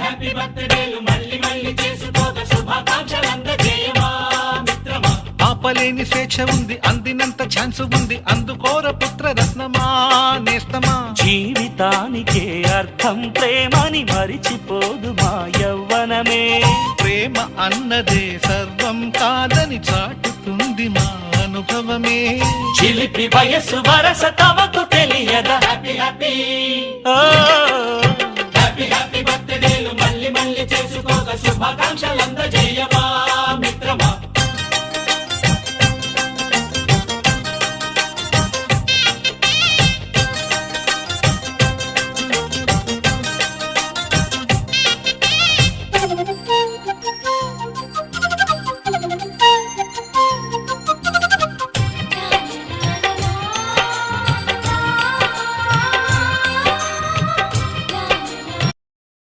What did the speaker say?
Happy బర్త్డేలు మళ్ళీ మళ్ళీ చేసుకోక శుభాకాంక్షలందజేయమా మిత్రమా. ఆపలేని స్వేచ్ఛ ఉంది, అందినంత ఛాన్స్ ఉంది, అందుకోర పుత్ర రత్నమా నేస్తమా. జీవితానికే అర్థం ప్రేమని మరిచిపోదు మా యవ్వనమే. ప్రేమ అన్నదే సర్వం కాదని చాటుతుంది మా అనుభవమే. చిలిపి వయస్సు వరస తమకు తెలియదా. హ్యాపీ హ్యాపీ ఓ